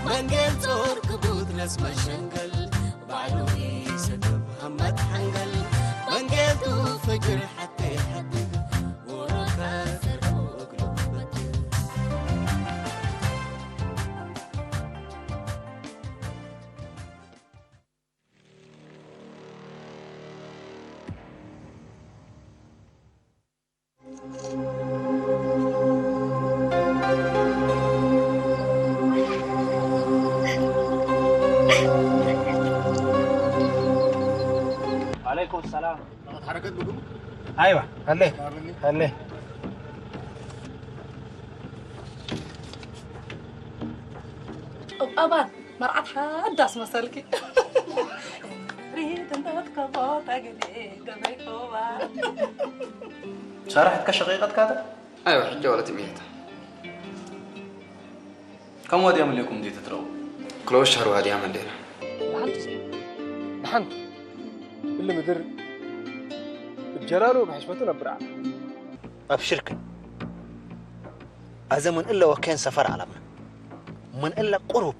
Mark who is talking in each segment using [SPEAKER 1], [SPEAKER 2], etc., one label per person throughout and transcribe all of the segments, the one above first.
[SPEAKER 1] منجل زور كبوت نسمة شنقل بعلوي سدب همت حنقل منجل تو فجر حتى يحدد ورقة سرقو قلوب بدل
[SPEAKER 2] عليكم السلام.
[SPEAKER 3] حركات بقول؟
[SPEAKER 2] ايوه خليه خليه.
[SPEAKER 4] أبد مرعت حد اسمه سلكي. ريت انت تكبوت اجلي قبيكوبا.
[SPEAKER 2] شارحت كشقيقة كذا؟
[SPEAKER 3] ايوه حجه ولا تميت.
[SPEAKER 2] كم ودي من لكم دي تترو؟
[SPEAKER 3] كل شهر وهذه يعمل ليله.
[SPEAKER 5] نحن اللي مدر الجلال بحشمته نبرع
[SPEAKER 6] أبشرك أزمن إلا وكان سفر علمنا من إلا قرب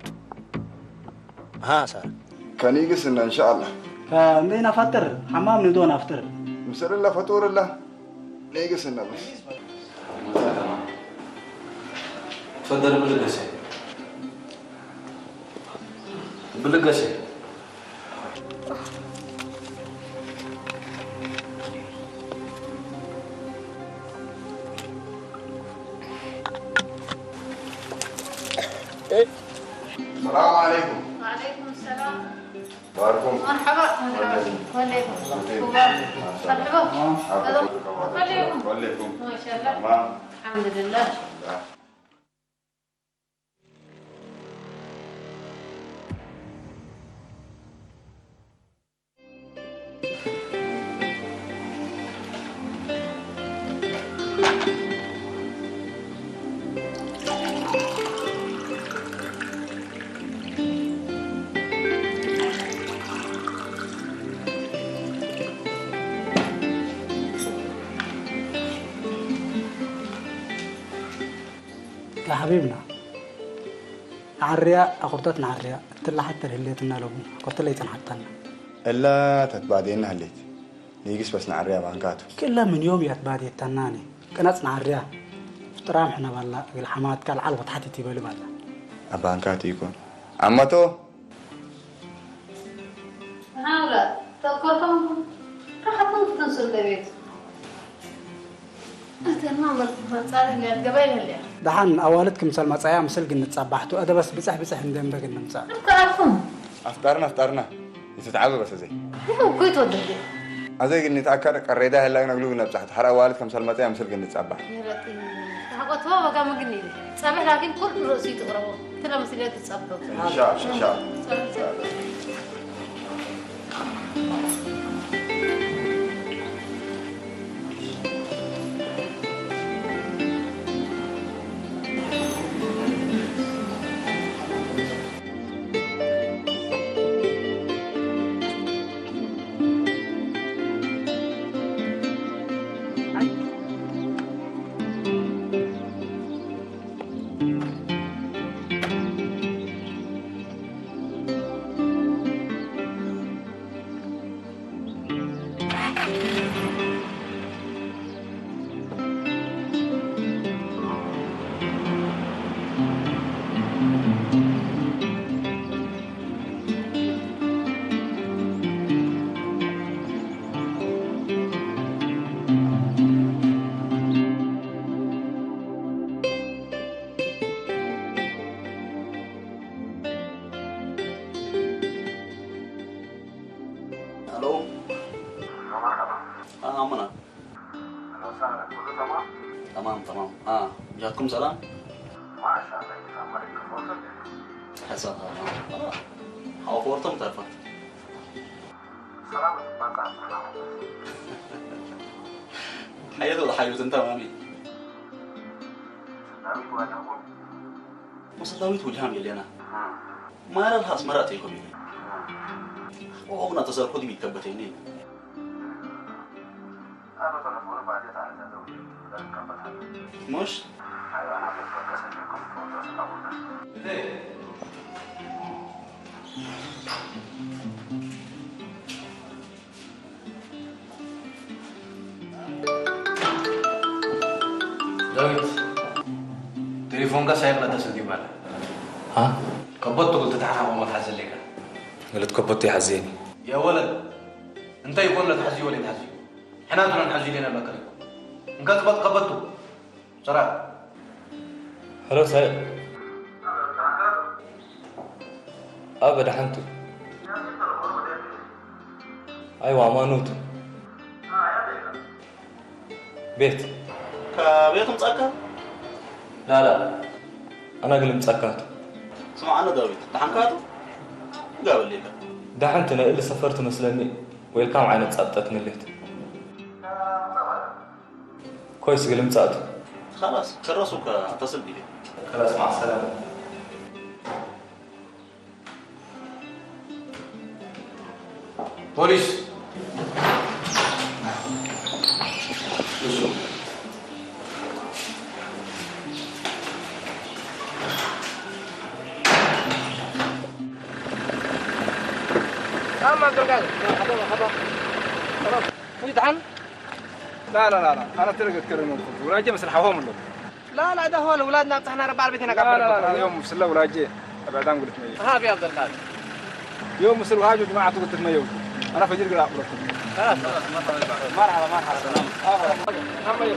[SPEAKER 6] ها صار
[SPEAKER 7] كان يقسنا إن شاء الله
[SPEAKER 2] فمدينا فطر حمام ندون أفطر
[SPEAKER 7] مسر الله فطور الله لا يقسنا بس
[SPEAKER 2] تفضل بالقسي بالقسي
[SPEAKER 7] السلام عليكم.
[SPEAKER 8] وعليكم السلام.
[SPEAKER 7] باركم.
[SPEAKER 8] مرحبا. وليكم. مرحبا.
[SPEAKER 7] وليكم.
[SPEAKER 8] ما شاء الله.
[SPEAKER 7] تمام.
[SPEAKER 8] الحمد لله.
[SPEAKER 2] يا حبيبنا عريا أخرتنا عريا تلا حتى الليتنا لو قلت لي تنحطنا
[SPEAKER 7] إلا تتبادين هليت نيجس بس نعريها بانكاتو
[SPEAKER 2] كلها من يوم يتبادي التناني كانت نعريا افترام حنا بالله الحماد قال على وضحتي تبالي بالله
[SPEAKER 7] أبانكاتو يكون عمتو
[SPEAKER 8] هؤلاء تذكرتم راحتهم تنسوا البيت. أنت ما مصالح اللي القبائل اللي
[SPEAKER 2] دحن أولدكم سلمى صايا مسل قلنا تصبحتوا أدا بس بصح ندم بقى نمسا
[SPEAKER 8] أفكاركم
[SPEAKER 7] أفطرنا يتتعبوا بس زي
[SPEAKER 8] هو كويت ودري
[SPEAKER 7] أزاي قلني تأكد قريدة هلا نقولوا نبصحت حرا والدكم سلمى صايا مسل قلنا تصبح
[SPEAKER 8] يا رتي حقت هو بقى ما قلني صباح لكن كل رؤسي تقرأه تلا مسؤوليات تصبحوا
[SPEAKER 7] إن شاء الله إن شاء الله
[SPEAKER 2] ألو
[SPEAKER 7] مرحبا
[SPEAKER 2] أمنا
[SPEAKER 7] أهلا وسهلا كله تمام
[SPEAKER 2] تمام جاتكم سلام
[SPEAKER 7] ما شاء الله يسامحك الفرصة
[SPEAKER 2] حسن حاولتم تعرفت
[SPEAKER 7] سلامة بقى
[SPEAKER 2] حياته ولا حيوت انت مامي
[SPEAKER 7] ناوي واجهكم
[SPEAKER 2] مصداويت وجهام يلي انا ما يرى الحاس مراتيكم يلي وهنا تصرف خدي بيتكبتيني
[SPEAKER 7] أنا تلفون بعدين على زوجي
[SPEAKER 2] مش
[SPEAKER 3] داوود تليفونك سايق لا تسدي بالا
[SPEAKER 9] ها؟
[SPEAKER 3] كبطت قلت تعال وما تحزن لك
[SPEAKER 9] قلت كبطت يا حزيني
[SPEAKER 3] يا ولد انت يكون لا تحزي ولا تحزي احنا بدنا نحزي لنا بكره ان كنت كبطته صراحه
[SPEAKER 9] هلو سايق ابدا حنتو ايوه امانوتو بيت
[SPEAKER 2] كبيتهم تسكر
[SPEAKER 9] لا انا قلت مسكات
[SPEAKER 2] سمع أنا داوود تحنكاتو قابل لي
[SPEAKER 9] دحنتنا اللي سافرت مسلمي ويلكام عينت صدتني ليت كويس قلت مساتو
[SPEAKER 2] خلاص كرسوك اتصل بي
[SPEAKER 9] خلاص مع السلامه
[SPEAKER 3] بوليس
[SPEAKER 5] ما عبد خلاص يدعن لا انا تلقى اتكلم ولا جي مسرحهم له
[SPEAKER 10] لا ده هو الاولاد نفتحنا ربع البيت هنا
[SPEAKER 5] لا يوم مسلا ولا جي ابعد عن قلت مية
[SPEAKER 10] ها يا عبد القادر
[SPEAKER 5] يوم مسلا وهاجوا جماعه قلت مية انا فجر قرا
[SPEAKER 10] خلاص مرحبا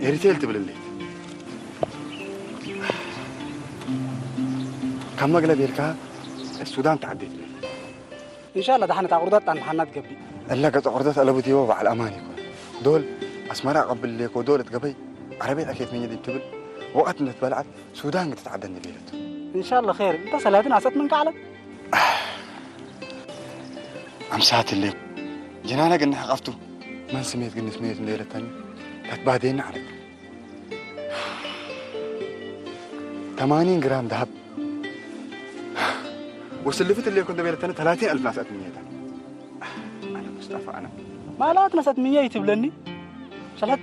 [SPEAKER 11] ريتيل تبللي كم مقلب يركها السودان تعديت لي
[SPEAKER 10] ان شاء الله دحنا تعقردات عن محنات قبي
[SPEAKER 11] الا قد عقردات الابوتي وبع الامان يكون دول اسمرا قبل ليك ودول تقبي عربيه اكيد من يدي تبل وقت نتبلعت سودان تتعدى ليلته
[SPEAKER 10] ان شاء الله خير انت سلاتين عسات من قالك
[SPEAKER 11] امسات اللي جنانا قلنا حقفته ما سميت قلنا سميت الليله الثانيه كتبادينا عليك 80 جرام ذهب وسلفت اللي كنت بيلة 30,000 ناس أتمنيتها أنا مصطفى أنا
[SPEAKER 10] ما لا تنسى 100 يتبلني شلت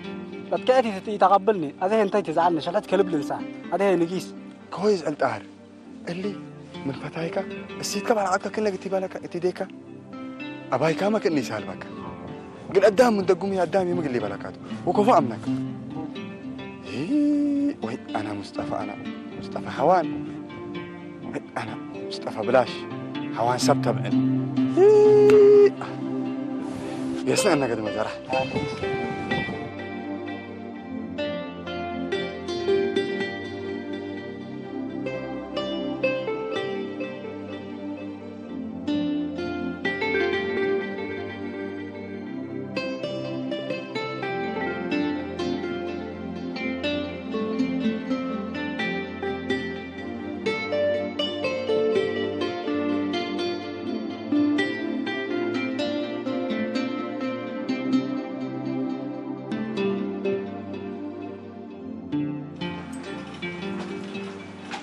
[SPEAKER 10] بتكأتي يتقبلني هذا أنت تزعلني شلت كلب لسان هذا نقيس
[SPEAKER 11] كويس التهر اللي من فتايك السيد كبر عقلك كنا قلت بالك اتديك أباي كامك إني سالبك قل قدام من دقومي قدامي ما قل لي بالكاته وكفى أمنك إيه وي أنا مصطفى حوان أنا مصطفى بلاش حوان سبت بعين يسنا أنا قد ما جرح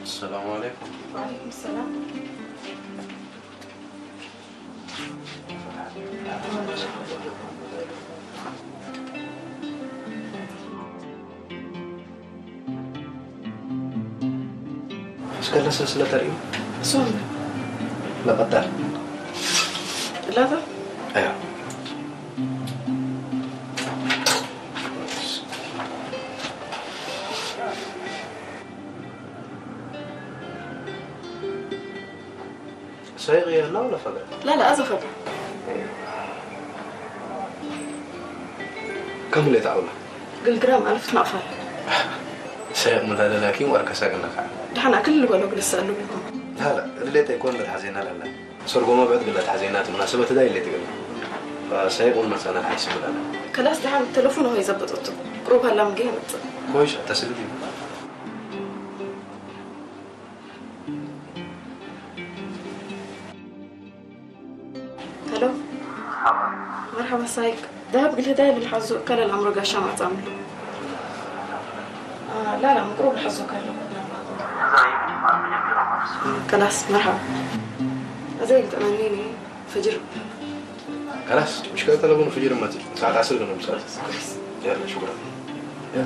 [SPEAKER 3] السلام عليكم.
[SPEAKER 4] وعليكم السلام.
[SPEAKER 3] ايش كان سلسلة تريم؟
[SPEAKER 4] سوري.
[SPEAKER 3] لا قدر.
[SPEAKER 4] ثلاثة؟
[SPEAKER 3] ايوه. أزنا ولا فقرة؟
[SPEAKER 12] لا أزا فقرة.
[SPEAKER 3] كم اللي تعوله؟
[SPEAKER 12] قل جرام 1000 نقفل.
[SPEAKER 3] سيق من هذا لكن ورك ساقنا كعب.
[SPEAKER 12] دحنا كل اللي قالوا قلت سألوا لكم.
[SPEAKER 3] لا اللي تكون الحزينة لا سرقوا ما بعد قلت حزينات مناسبة ده اللي تقول. فسيقول مثلا حيسب لنا.
[SPEAKER 12] كلاس دحنا التلفون هو يزبط أوتو. قروب هلا مجيمت.
[SPEAKER 3] كويس تسلدي.
[SPEAKER 12] هلو. مرحبا سايق. ذهب قلت هدايا للحزو كلا العمر قاشا ما تعمله. لا مقروب الحزو كلا. كلاس مرحبا. زي تمنيني فجر.
[SPEAKER 3] خلاص مش كده تلفون فجر ما تجي ساعة 10 لنا مساعد. يلا شكرا. يلا.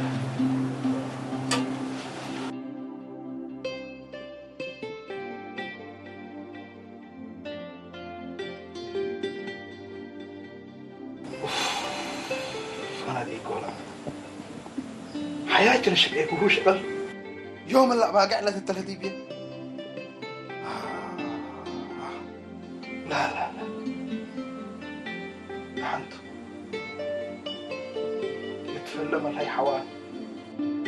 [SPEAKER 11] أنا دي قولا حياتنا شبيك وهو شغل يوم اللي باقع لك التلهديبية لا حنتو يتفلم الهي حوان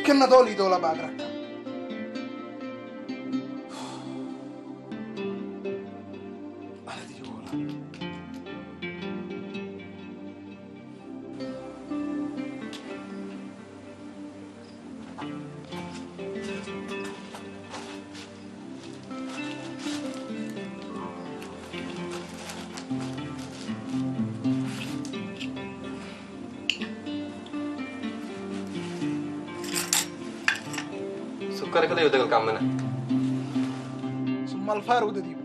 [SPEAKER 11] كنا دولا باقرك أنا دي قولا
[SPEAKER 3] سكر كده يودك الكامنة.
[SPEAKER 11] ثم الفار ودي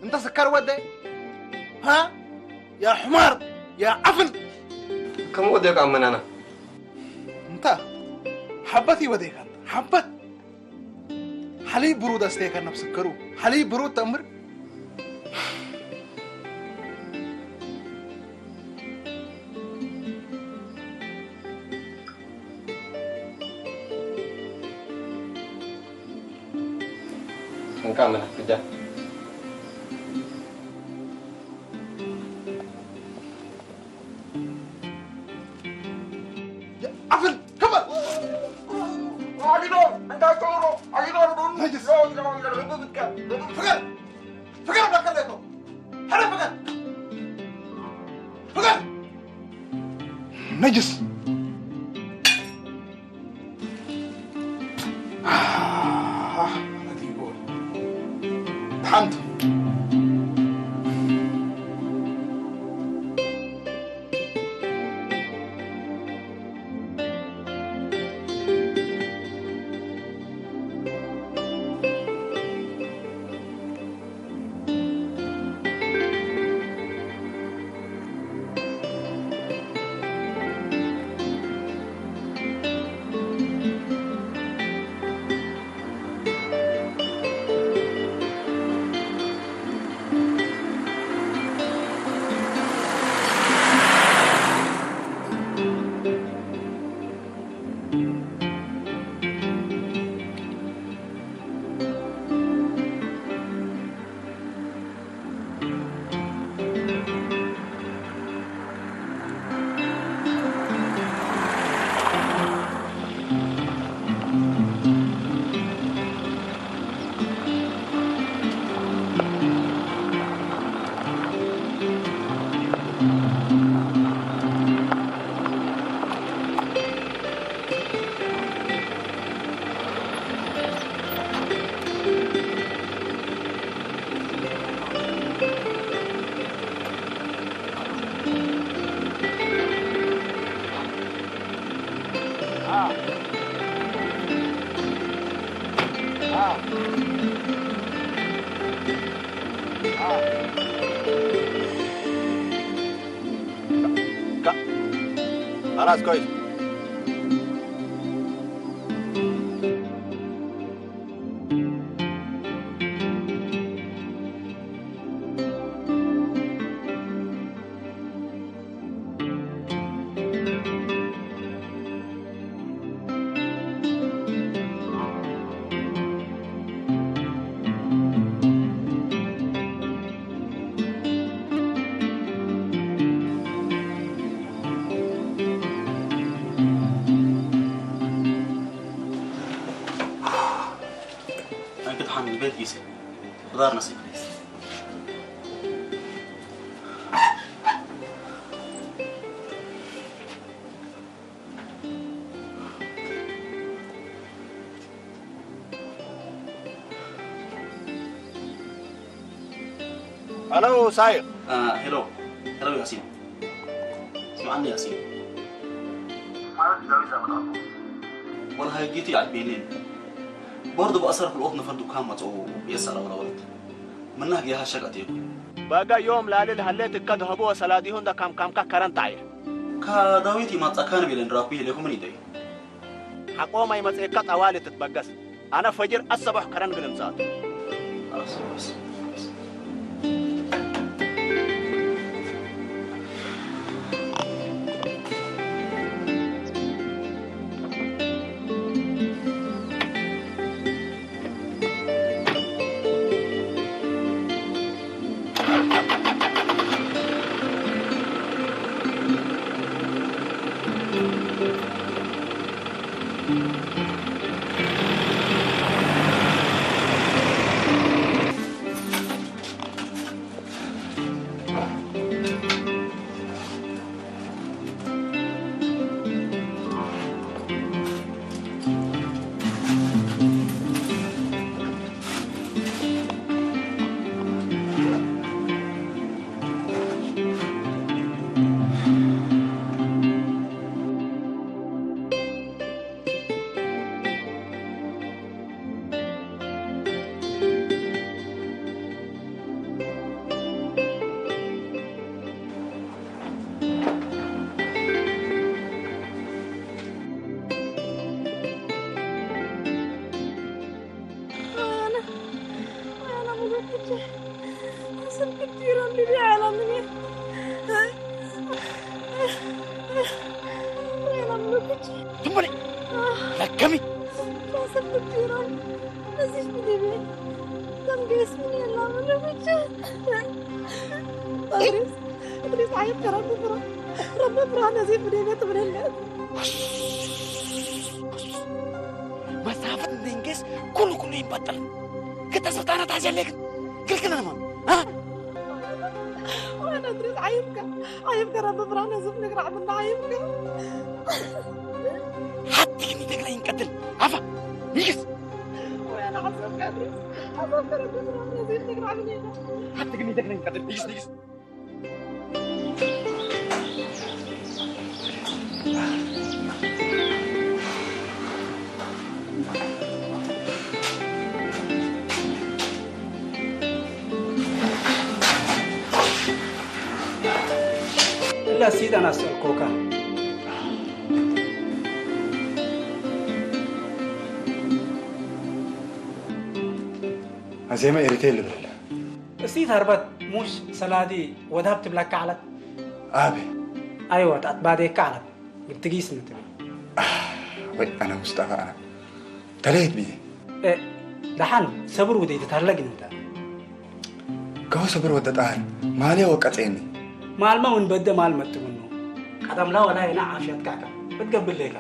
[SPEAKER 11] انت سكر ودي ها يا حمار يا عفن
[SPEAKER 3] كم وديك عمنا أنا؟
[SPEAKER 11] انت حبتي وديك انت حبت حليب برود استيك انا بسكرو حليب برود تمر
[SPEAKER 3] نكمل كده.
[SPEAKER 11] يا عفن كمل عقيدون انت عقيدون عقيدون نجس فقر بلاك لكم حرف فقر نجس أنا دي بقول الحمد
[SPEAKER 3] خلاص كويس.
[SPEAKER 2] كيسي خضار نصيب ليس
[SPEAKER 6] الو سايق.
[SPEAKER 2] هلو ياسين. اسمعني ياسين. والله جيتي على البينين. برضه بأثر في القطن فردو كان متعو يسأل ولا ولد. منها جيها شقتي يقول.
[SPEAKER 6] بقى يوم لالي هليت كده هبوا سلادي هوندا كام كرن تاير.
[SPEAKER 2] كداويتي ما تكان بيلن رابيه لكم مني داي.
[SPEAKER 6] حقوما يمسكت أوالي تتبقس. أنا فجر الصبح كرن قلمزات.
[SPEAKER 2] خلاص بس.
[SPEAKER 6] مسافة الدنجس كله ينبطل. كنت سلطانة تعجلك كل نمان ها؟
[SPEAKER 4] وانا ادري عيبك رب برانا زوف نقرا من عيبك.
[SPEAKER 6] حتى كني تقرا ينقتل عفا نيجس.
[SPEAKER 4] وانا عصبك ادري عصبك رب برانا زوف نقرا من هنا.
[SPEAKER 6] حتى كني تقرا ينقتل نيجس.
[SPEAKER 10] لا سيد أنا أسأل كوكا.
[SPEAKER 11] زي ما إريتيل بالله.
[SPEAKER 10] سيد هربت مش سلادي وذهبت بلاك على.
[SPEAKER 11] أبي.
[SPEAKER 10] أيوة تأتبادي كعلب. بتجيس نتبي.
[SPEAKER 11] وي أنا مصطفى أنا. تليت بيه.
[SPEAKER 10] إيه دحين صبر ودي تتهلق أنت.
[SPEAKER 11] كهو صبر ودت أهل. مالي وقتيني.
[SPEAKER 10] مال ما ونبدأ مال متمنو. قدم لا ولا هنا عافية كعكة. بتقبل ليك.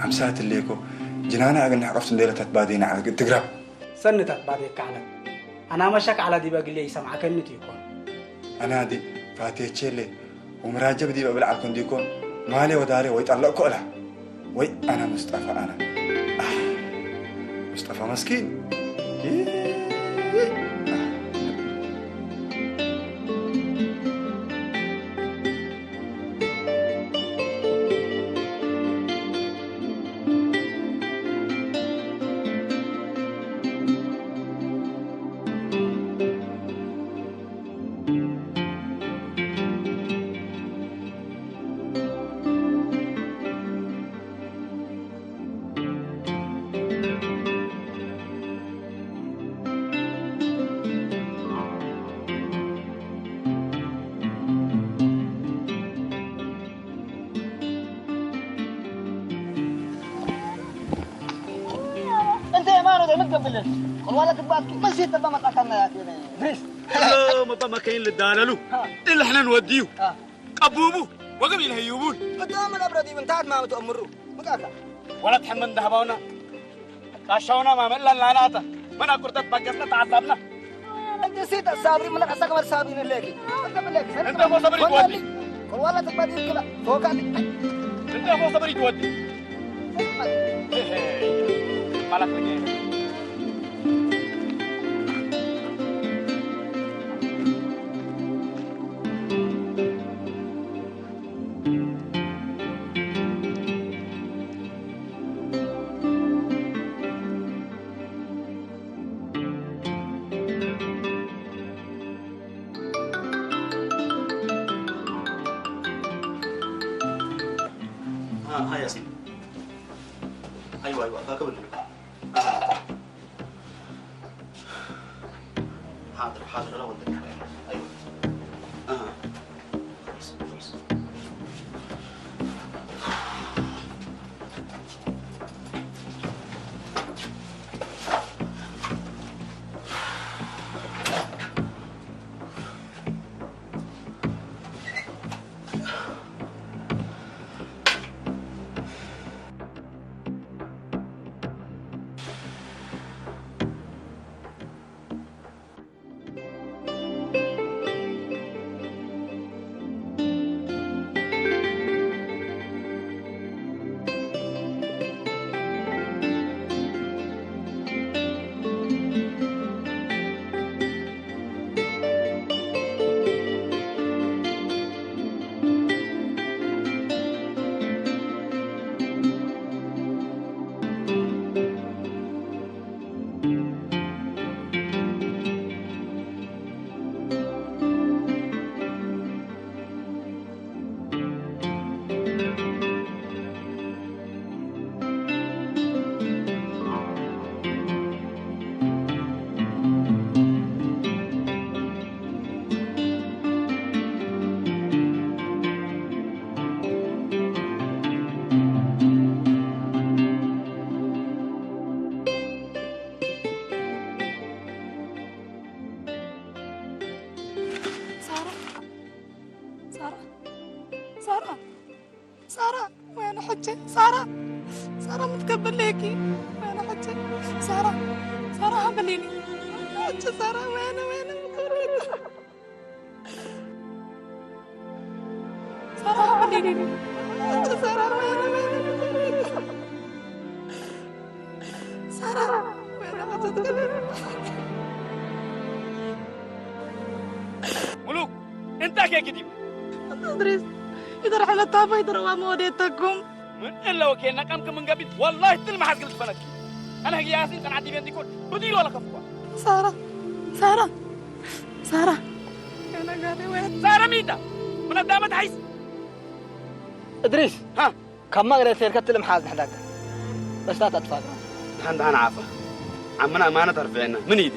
[SPEAKER 11] أمسات الليكو. جنانا أقولنا عرفت إن ديلة تتبادينا على تقرب.
[SPEAKER 10] سنة تتبادي كعلب. أنا مشك على دي بقول لي سمعك النتيجة.
[SPEAKER 11] أنا دي فاتي تشيلي ومراجع بدي بقول على كنديكون مالي وداري ويطلع كله. وي أنا مصطفى أنا. مصطفى مسكين.
[SPEAKER 6] والله تبغى ما زيت تبغى ما تاكلنا يا اخي بريس
[SPEAKER 13] لا ما بقى مكين للدانلو اللي احنا نوديه قبوبو وقبل يهيبون
[SPEAKER 6] قدام الابردي من تحت ما تأمروا مقاطع
[SPEAKER 13] ولا تحمل ذهبونا كاشونا ما ملا لعناتا من أقرت بقصنا تعذبنا
[SPEAKER 6] انت نسيت الصابري من الحساق مر صابرين الليكي
[SPEAKER 13] انت مو صبري تودي
[SPEAKER 6] والله تبدي كلا فوق عليك
[SPEAKER 13] انت مو صبري تودي مالك لك
[SPEAKER 2] ها ياسين ايوه فاكر حاضر انا ودك ايوه كويس
[SPEAKER 12] سارة وين حجة سارة متقبل ليكي وين حجة سارة هبليني حجة سارة وين سارة هبليني حجة سارة وين سارة وين حجة تقبليني
[SPEAKER 13] ملوك انت كيف كده
[SPEAKER 12] أدريس إذا رحلة طابة إذا روا موديتكم
[SPEAKER 13] من إلا وكينا كم من قبل والله تلمح قلت فنك أنا هي ياسين كان عندي بين ديكور بدي ولا كفوا
[SPEAKER 12] سارة أنا قاعدة وين
[SPEAKER 13] سارة ميتا من الدامة عايز
[SPEAKER 6] إدريس ها كم ما قريت سيرك تلم حاز حداك بس لا تتفاجأ
[SPEAKER 13] أنا عافى عمنا ما نتعرف عنا من إيدي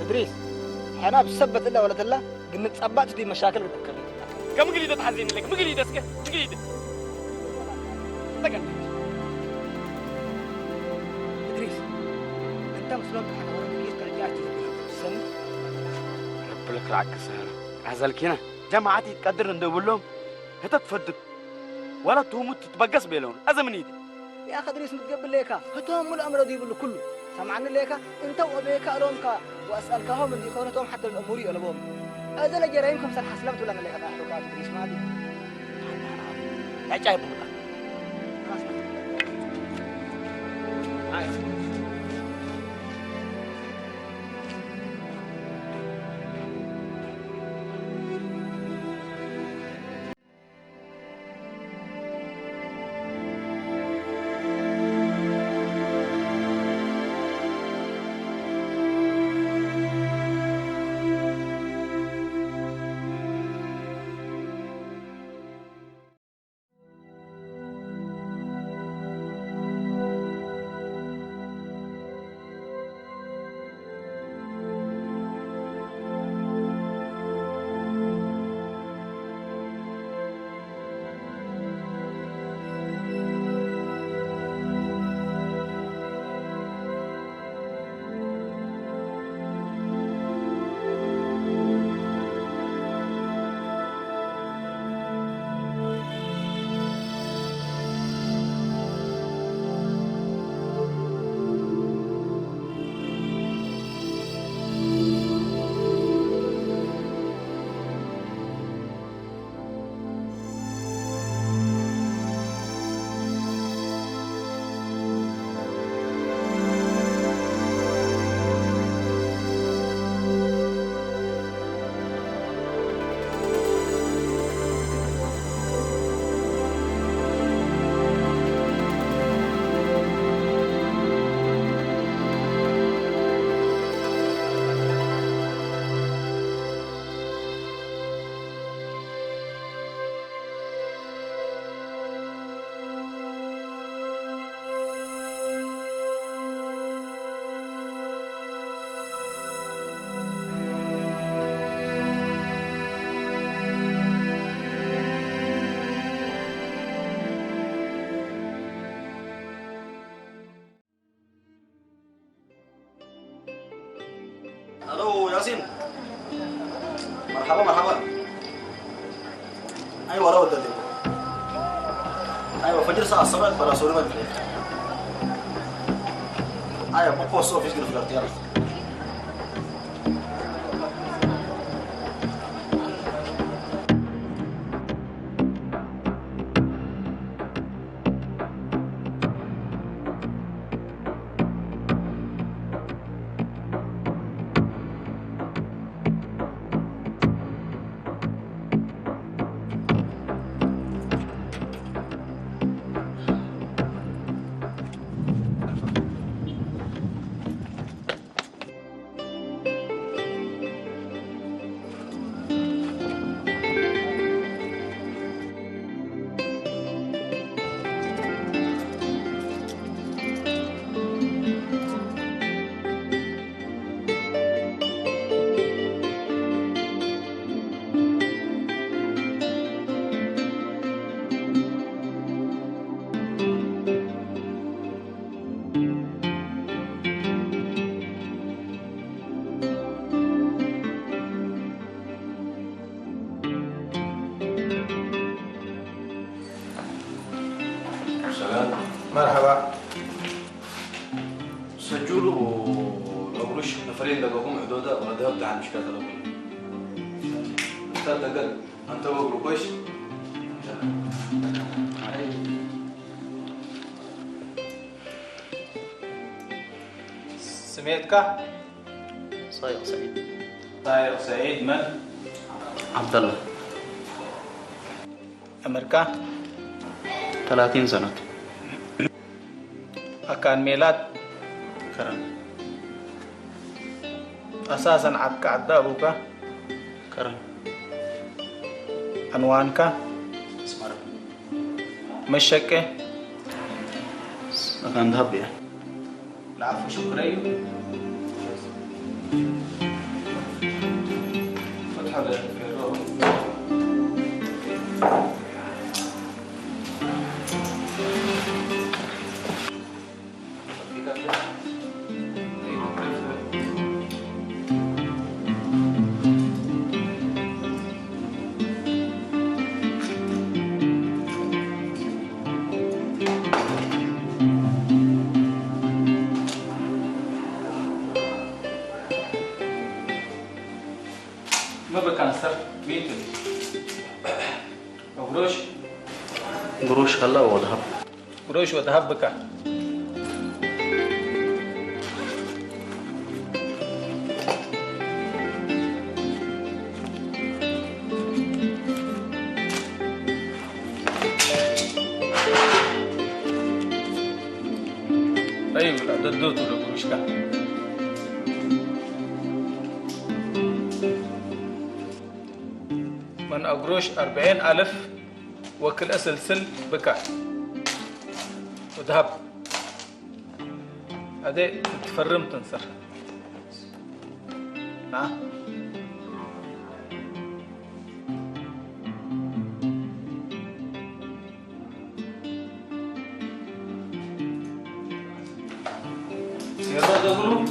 [SPEAKER 6] إدريس حنا بسبت إلا ولا تلا قلت أبات دي مشاكل بتذكرني
[SPEAKER 13] كم قليدة تحزين لك مقليدة سكت مقليدة
[SPEAKER 6] إدريس أنت مسلوك حنا ورا بقيت رجعت السنة
[SPEAKER 13] رب لك العك سهرة عزلك هنا جماعتي تقدر ندور لهم هتا تفدك ولا تموت تتبقص بيلون أزمن إيدي
[SPEAKER 6] يا أخي إدريس متقبل ليكا هتهم الأمر دي يقول كله سمعني ليكا أنت وأبيك ألونك وأسألكهم من ديكونتهم حتى الأمور يقلبون هذا اللي جرى يمكن حسلمت ولا اللي هذا حلقات إدريس ما دي
[SPEAKER 13] لا جايب
[SPEAKER 2] مرحبا مرحبا. ايوه لا ودي. ايوه فجر ساعه الصبح بلا سوري ما بفلت. ايوه ما بوصل فيش غير فلت يلا.
[SPEAKER 3] مرحبا. سجلوا القروش نفرين لقاكم حدوده ولا ذهبت عن مشكلة الأول. أنت تقل أنت وقرو كويس. سميتك؟
[SPEAKER 2] صايغ سعيد.
[SPEAKER 3] صايغ سعيد من؟
[SPEAKER 2] عبد الله.
[SPEAKER 3] أمريكا؟
[SPEAKER 2] 30 سنة.
[SPEAKER 3] أكان ميلاد؟
[SPEAKER 2] كرم.
[SPEAKER 3] أساسا عبك عدا أبوك؟
[SPEAKER 2] كرم.
[SPEAKER 3] عنوانك؟
[SPEAKER 2] اسمر.
[SPEAKER 3] مشك؟
[SPEAKER 2] أكان ذهب يعني.
[SPEAKER 3] العفو شكرا. فتح الروح. ما بكانسر ميت قروش
[SPEAKER 2] قروش هلا وذهب.
[SPEAKER 3] قروش وذهب بك. أيوة لا ددوت ولا قروش كا. من أقروش 40,000 وكل أسلسل بكا وذهب. هذا تفرم تنصر. ها؟ سيرا دغلو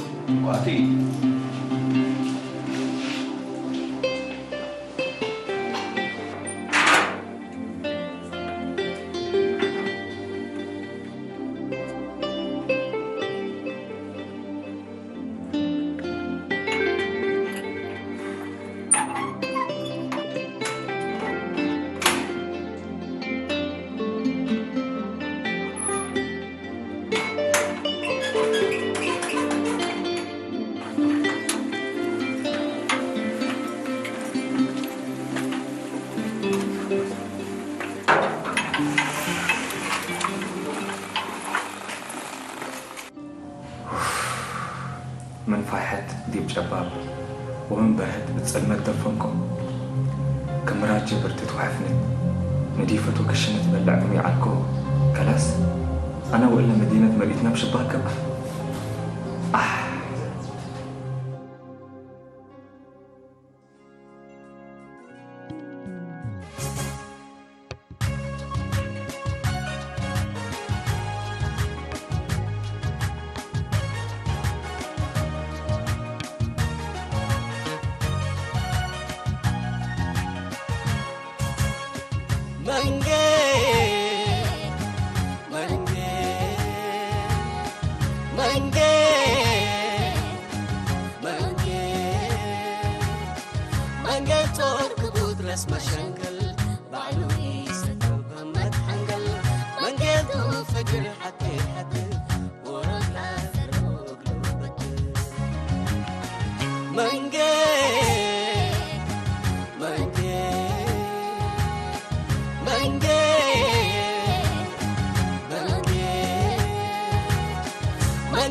[SPEAKER 3] وأتي.
[SPEAKER 9] من فاحت ديب شباب ومن برهت بتسلمت دفنكم كمرات جبرت توحفني نديفة وكشنت بلعكم يعالكو كلاس أنا وإلا مدينة مليتنا بشباكب
[SPEAKER 1] بودرس مشنقل بعلوي سكب همت حنقل من قلتو فجر حتى ورد لازر وقلوبت من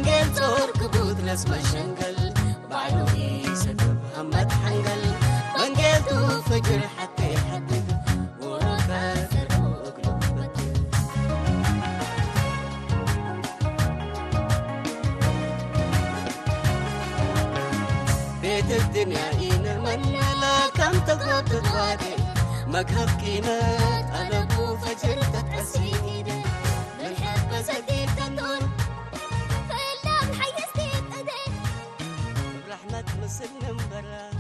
[SPEAKER 1] قلت صورك بودرس مشنقل بعلوي سكب همت حنقل من قلتو فجر حتى ورد لازر وقلوبت بيت الدنيا إين من لا كم تقرب تتوادي مكهب كينات ألبو فجر تتأسيدي بالحب زديد تندور فإلا بحيستي أدين برحمة مسلم برا